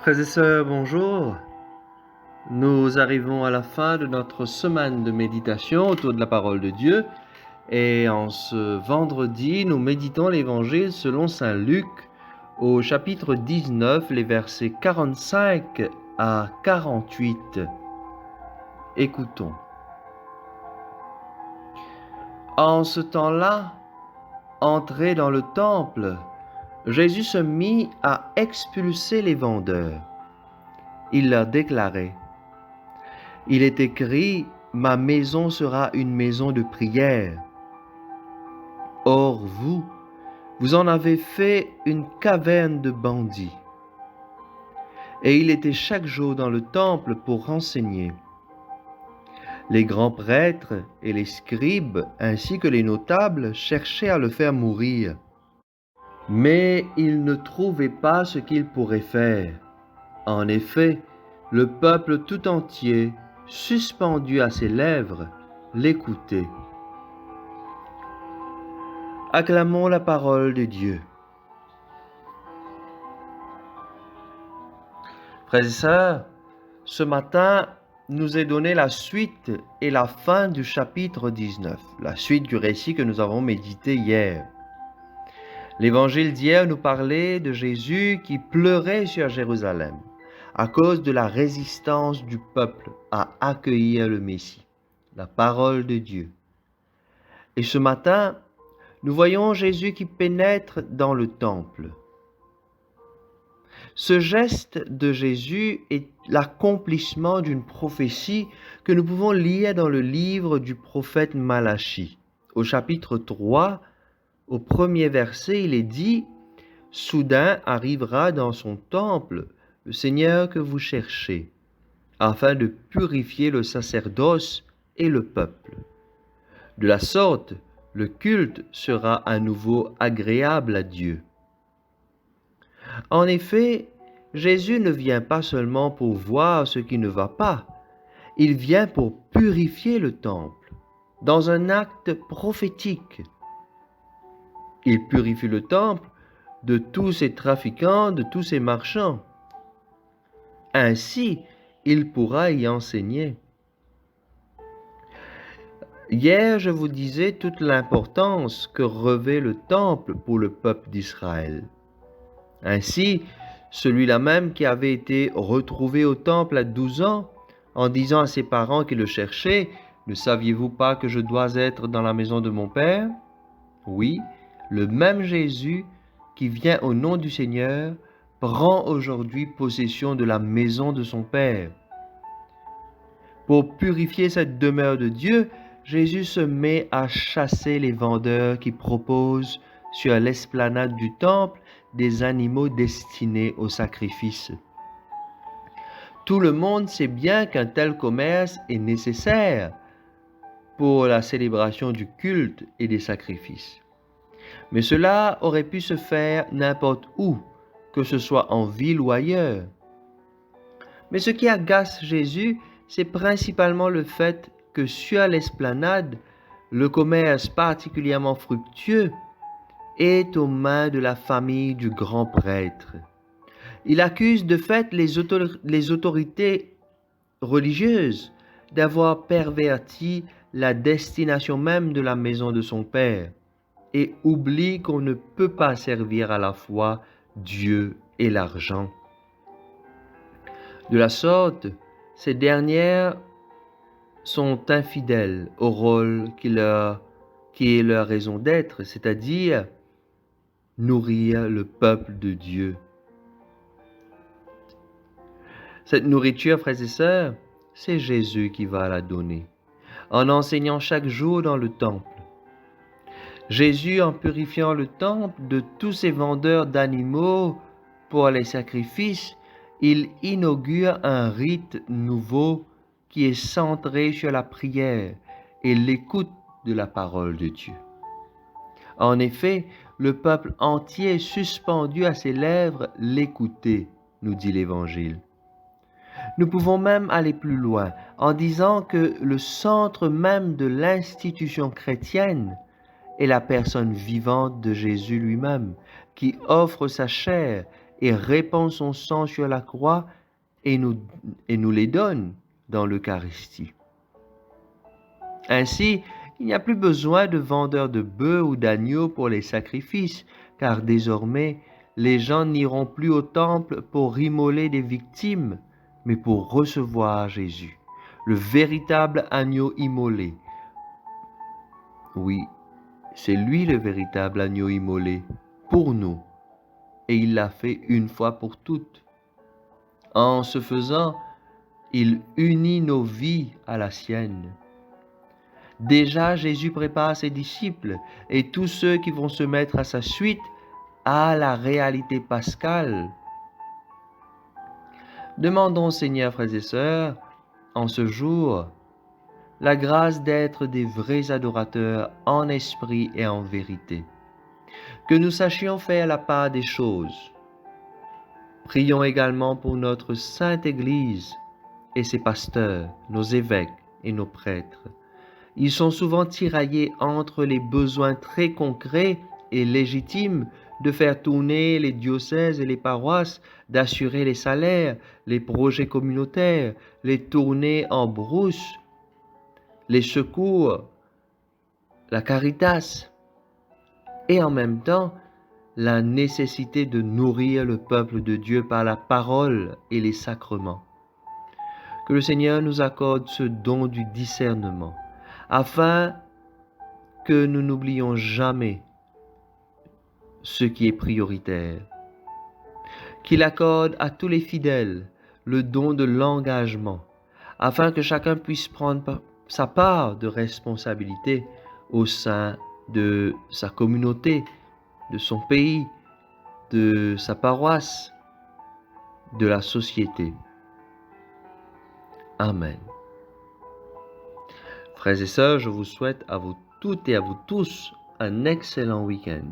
Frères et sœurs, bonjour. Nous arrivons à la fin de notre semaine de méditation autour de la parole de Dieu. Et en ce vendredi, nous méditons l'Évangile selon Saint Luc au chapitre 19, les versets 45 à 48. Écoutons. En ce temps-là, entré dans le temple, Jésus se mit à expulser les vendeurs. Il leur déclarait: Il est écrit, ma maison sera une maison de prière. Or vous en avez fait une caverne de bandits. Et il était chaque jour dans le temple pour enseigner. Les grands prêtres et les scribes, ainsi que les notables, cherchaient à le faire mourir. Mais ils ne trouvaient pas ce qu'ils pourraient faire. En effet, le peuple tout entier, suspendu à ses lèvres, l'écoutait. Acclamons la parole de Dieu. Frères et sœurs, ce matin nous est donné la suite et la fin du chapitre 19, la suite du récit que nous avons médité hier. L'évangile d'hier nous parlait de Jésus qui pleurait sur Jérusalem à cause de la résistance du peuple à accueillir le Messie, la parole de Dieu. Et ce matin, nous voyons Jésus qui pénètre dans le temple. Ce geste de Jésus est l'accomplissement d'une prophétie que nous pouvons lire dans le livre du prophète Malachie. Au chapitre 3, au premier verset, il est dit « Soudain arrivera dans son temple le Seigneur que vous cherchez, afin de purifier le sacerdoce et le peuple. De la sorte, le culte sera à nouveau agréable à Dieu. » En effet, Jésus ne vient pas seulement pour voir ce qui ne va pas, il vient pour purifier le temple, dans un acte prophétique. Il purifie le temple de tous ses trafiquants, de tous ses marchands. Ainsi, il pourra y enseigner. Hier, je vous disais toute l'importance que revêt le temple pour le peuple d'Israël. Ainsi, celui-là même qui avait été retrouvé au temple à 12 ans, en disant à ses parents qui le cherchaient, « Ne saviez-vous pas que je dois être dans la maison de mon Père ?» Oui, le même Jésus qui vient au nom du Seigneur prend aujourd'hui possession de la maison de son Père. Pour purifier cette demeure de Dieu, Jésus se met à chasser les vendeurs qui proposent sur l'esplanade du temple des animaux destinés au sacrifice. Tout le monde sait bien qu'un tel commerce est nécessaire pour la célébration du culte et des sacrifices. Mais cela aurait pu se faire n'importe où, que ce soit en ville ou ailleurs. Mais ce qui agace Jésus, c'est principalement le fait que sur l'esplanade, le commerce particulièrement fructueux est aux mains de la famille du grand prêtre. Il accuse de fait les autorités religieuses d'avoir perverti la destination même de la maison de son Père et oublie qu'on ne peut pas servir à la fois Dieu et l'argent. De la sorte, ces dernières sont infidèles au rôle qui est leur raison d'être, c'est-à-dire nourrir le peuple de Dieu. Cette nourriture, frères et sœurs, c'est Jésus qui va la donner, en enseignant chaque jour dans le temple. Jésus, en purifiant le temple de tous ces vendeurs d'animaux pour les sacrifices, il inaugure un rite nouveau qui est centré sur la prière et l'écoute de la parole de Dieu. En effet, le peuple entier suspendu à ses lèvres l'écoutait, nous dit l'Évangile. Nous pouvons même aller plus loin en disant que le centre même de l'institution chrétienne est la personne vivante de Jésus lui-même, qui offre sa chair et répand son sang sur la croix et nous les donne dans l'Eucharistie. Ainsi, il n'y a plus besoin de vendeurs de bœufs ou d'agneaux pour les sacrifices, car désormais, les gens n'iront plus au temple pour immoler des victimes, mais pour recevoir Jésus, le véritable agneau immolé. Oui, c'est lui le véritable agneau immolé pour nous, et il l'a fait une fois pour toutes. En ce faisant, il unit nos vies à la sienne. Déjà, Jésus prépare ses disciples et tous ceux qui vont se mettre à sa suite à la réalité pascale. Demandons, Seigneur, frères et sœurs, en ce jour, la grâce d'être des vrais adorateurs en esprit et en vérité. Que nous sachions faire la part des choses. Prions également pour notre Sainte Église et ses pasteurs, nos évêques et nos prêtres. Ils sont souvent tiraillés entre les besoins très concrets et légitimes de faire tourner les diocèses et les paroisses, d'assurer les salaires, les projets communautaires, les tournées en brousse, les secours, la caritas, et en même temps la nécessité de nourrir le peuple de Dieu par la parole et les sacrements. Que le Seigneur nous accorde ce don du discernement, afin que nous n'oublions jamais ce qui est prioritaire. Qu'il accorde à tous les fidèles le don de l'engagement, afin que chacun puisse prendre sa part de responsabilité au sein de sa communauté, de son pays, de sa paroisse, de la société. Amen. Frères et sœurs, je vous souhaite à vous toutes et à vous tous un excellent week-end.